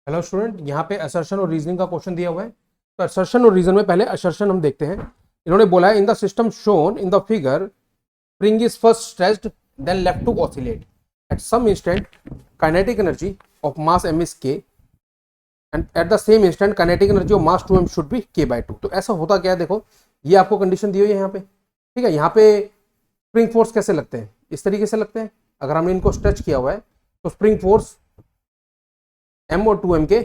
Hello student, यहाँ पे assertion और रीजनिंग का क्वेश्चन दिया हुआ है। तो असर्शन और रीजन में पहले असर्शन हम देखते हैं। इन्होंने बोला है in the system shown in the figure spring is first stretched then left to oscillate at some instant kinetic energy of mass m is k and at the same instant kinetic energy of mass 2m should be k/2। तो ऐसा होता क्या है, देखो ये आपको condition दी हुई है यहाँ पे, ठीक है। यहाँ पे स्प्रिंग फोर्स कैसे लगते हैं, इस तरीके से लगते हैं। अगर हमने इनको स्ट्रेच किया हुआ है तो स्प्रिंग फोर्स m और 2m के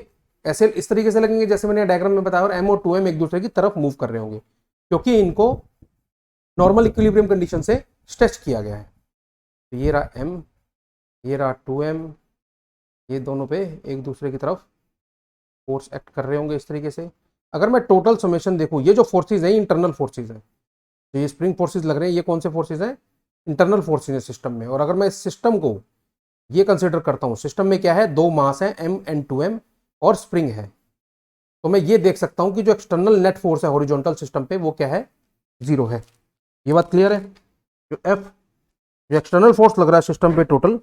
ऐसे इस तरीके से लगेंगे जैसे मैंने डायग्राम में बताया, और m और 2m एक दूसरे की तरफ मूव कर रहे होंगे क्योंकि इनको नॉर्मल इक्विलिब्रियम कंडीशन से स्ट्रेच किया गया है। तो ये रहा m, ये रहा 2m, ये दोनों पे एक दूसरे की तरफ फोर्स एक्ट कर रहे होंगे इस तरीके से। अगर मैं टोटल समेशन देखूं, ये जो फोर्सेज हैं इंटरनल फोर्सेज हैं, तो ये स्प्रिंग फोर्सेज लग रहे हैं, ये कौन से फोर्सेज हैं, इंटरनल फोर्सेज हैं सिस्टम में। और अगर मैं इस सिस्टम को ये कंसिडर करता हूं, सिस्टम में क्या है, दो मास है m एंड 2m और स्प्रिंग है, तो मैं ये देख सकता हूं कि जो एक्सटर्नल नेट फोर्स है हॉरिजॉन्टल सिस्टम पे वो क्या है, 0 है। ये बात क्लियर है। जो F जो एक्सटर्नल फोर्स लग रहा है सिस्टम पे टोटल,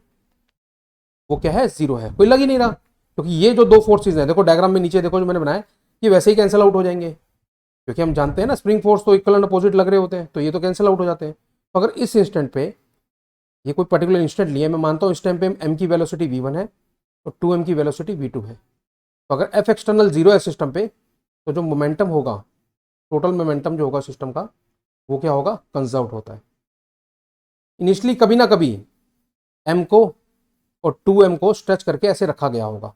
वो क्या है, 0 है, कोई लग ही नहीं रहा। क्योंकि ये जो दो फोर्सेज हैं, देखो डायग्राम में नीचे देखो जो मैंने बनाया, ये वैसे ही कैंसिल आउट हो जाएंगे क्योंकि हम जानते हैं ना स्प्रिंग फोर्स तो इक्वल एंड अपोजिट लग रहे होते हैं, तो ये तो कैंसिल आउट हो जाते हैं। तो अगर इस इंस्टेंट पे, ये कोई पर्टिकुलर इंस्टेंट लिया, मैं मानता हूँ इस टाइम पे m की वेलोसिटी v1 है और 2m की वेलोसिटी v2 है, तो अगर f एक्सटर्नल 0 है सिस्टम पे, तो जो मोमेंटम होगा, टोटल मोमेंटम जो होगा सिस्टम का, वो क्या होगा, कंजर्व होता है। इनिशियली कभी ना कभी m को और 2m को स्ट्रेच करके ऐसे रखा गया होगा,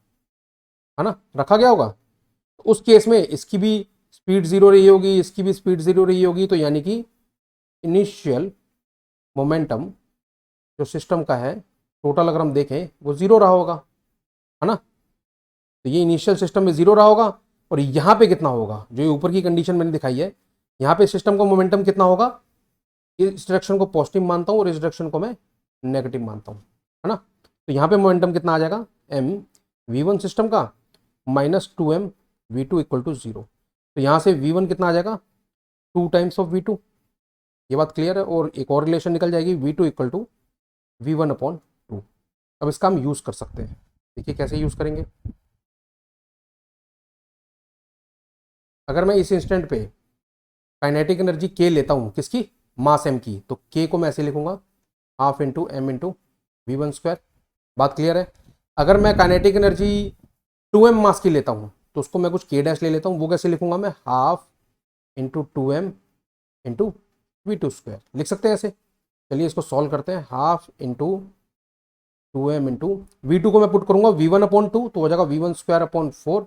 है ना, रखा गया होगा। तो उस केस में इसकी भी स्पीड 0 रही होगी, इसकी भी स्पीड 0 रही होगी, तो यानी कि इनिशियल मोमेंटम जो सिस्टम का है टोटल अगर हम देखें वो 0 रहा होगा, है ना। तो ये इनिशियल सिस्टम में 0 रहा होगा, और यहाँ पे कितना होगा, जो ये ऊपर की कंडीशन मैंने दिखाई है, यहाँ पे सिस्टम का मोमेंटम कितना होगा, इस डायरेक्शन को पॉजिटिव मानता हूँ और इस डायरेक्शन को मैं नेगेटिव मानता हूँ, है ना। तो यहाँ पे मोमेंटम कितना आ जाएगा, m v1 सिस्टम का minus 2m v2 equal to 0। तो यहाँ से v1 कितना आ जाएगा, 2 टाइम्स ऑफ v2। ये बात क्लियर है। और एक और रिलेशन निकल जाएगी, v2 इक्वल टू v1/2। अब इसका हम यूज कर सकते हैं, देखिए कैसे यूज करेंगे। अगर मैं इस इंस्टेंट पे काइनेटिक एनर्जी k लेता हूं, किसकी, मास m की, तो k को मैं ऐसे लिखूंगा, half into m into v1/2। बात क्लियर है। अगर मैं काइनेटिक एनर्जी 2m मास की लेता हूं, तो उसको मैं कुछ k डैश ले लेता हूं, वो कैसे लिखूंगा मैं, half into 2m into v2/2 लिख सकते हैं ऐसे। चलिए इसको सॉल्व करते हैं। Half into 2m into v2 को मैं पुट करूंगा v1/2, तो हो जाएगा v1/4।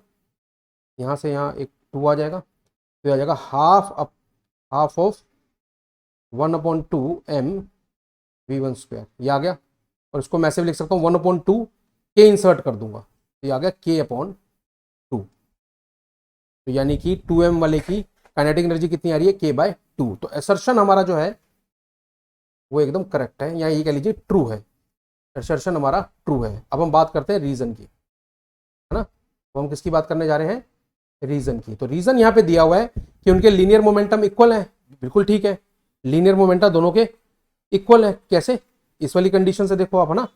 यहाँ से यहाँ एक 2 आ जाएगा, तो आ जाएगा हाफ ऑफ 1/2m v1/2, ये आ गया। और इसको मैं ऐसे भी लिख सकता हूँ 1/2 k इंसर्ट कर दूंगा, तो ये आ गया k/2। तो यानी कि 2m वाले की काइनेटिक एनर्जी कितनी आ रही है, k/2। तो असर्शन हमारा जो है वो एकदम करेक्ट है, या ये कह लीजिए ट्रू है, असर्शन हमारा ट्रू है। अब हम बात करते हैं रीजन की, है ना। तो हम किसकी बात करने जा रहे हैं, रीजन की। तो रीजन यहाँ पे दिया हुआ है कि उनके लीनियर मोमेंटम इक्वल है, बिल्कुल ठीक है, लीनियर मोमेंटम दोनों के इक्वल है। कैसे, इस वाली कंडीशन से देखो आप, है ना,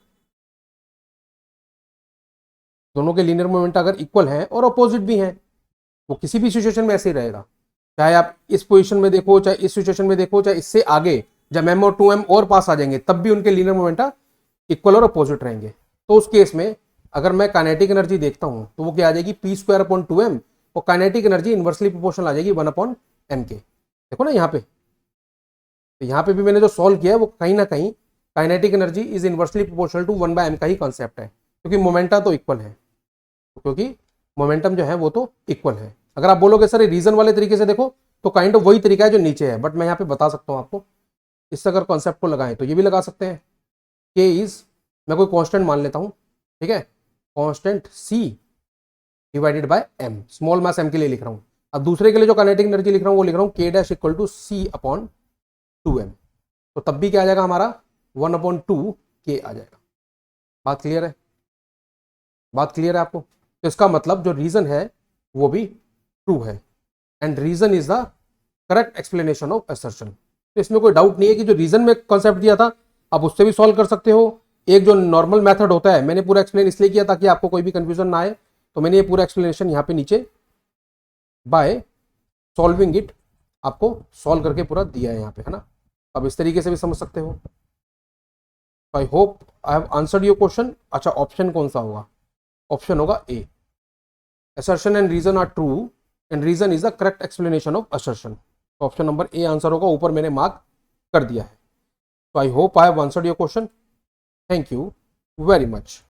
दोनों के लीनियर मोमेंटम अगर इक्वल है और अपोजिट भी है, वो किसी भी सिचुएशन में ऐसे ही रहेगा, चाहे आप इस पोजीशन में देखो, चाहे इस सिचुएशन में देखो, चाहे इससे आगे जब m और 2m और पास आ जाएंगे तब भी उनके लीनियर मोमेंटम इक्वल और अपोजिट रहेंगे। तो उस केस में अगर मैं काइनेटिक एनर्जी देखता हूं, तो वो क्या आ जाएगी, p²/2m, और काइनेटिक एनर्जी इनवर्सली प्रोपोर्शनल आ जाएगी 1/m के। देखो ना यहाँ पे, तो यहाँ पे भी मैंने जो सॉल्व किया है वो कहीं ना कहीं kinetic energy is inversely proportional to 1/m का ही कॉन्सेप्ट है, क्योंकि मोमेंटा तो इक्वल है, क्योंकि मोमेंटम जो है वो तो इक्वल है। अगर आप बोलोगे सर रीजन वाले तरीके से देखो, तो काइंड ऑफ वही तरीका है जो नीचे है, बट मैं यहाँ पे बता सकता हूँ आपको, इससे अगर कॉन्सेप्ट को लगाएं तो ये भी लगा सकते हैं। k इज, मैं कोई कांस्टेंट मान लेता हूँ, ठीक है, constant c divided by m, small mass m के लिए लिख रहा हूँ। अब दूसरे के लिए जो काइनेटिक एनर्जी लिख रहा हूँ वो लिख रहा हूँ k dash equal to c/2m, तो तब भी क्या आ जाएगा हमारा 1/2 k आ जाएगा। बात क्लियर है, बात क्लियर है आपको। तो इसका मतलब जो रीजन है वो भी ट्रू है, and reason is the correct explanation of assertion. तो इसमें कोई डाउट नहीं है कि जो रीजन में कॉन्सेप्ट दिया था आप उससे भी सॉल्व कर सकते हो। एक जो नॉर्मल मेथड होता है, मैंने पूरा एक्सप्लेन इसलिए किया ताकि आपको कोई भी कंफ्यूजन ना आए तो मैंने ये पूरा एक्सप्लेनेशन यहाँ पे नीचे बाय सॉल्विंग इट आपको सॉल्व करके पूरा दिया है यहाँ पे, है ना। अब इस तरीके से भी समझ सकते हो। I hope I have answered your question. अच्छा, ऑप्शन कौन सा होगा? ऑप्शन होगा ए, assertion and reason are true and reason is the correct explanation of assertion। तो ऑप्शन नंबर ए आंसर होगा, ऊपर मैंने मार्क कर दिया है। तो I hope I have answered your question. Thank you very much.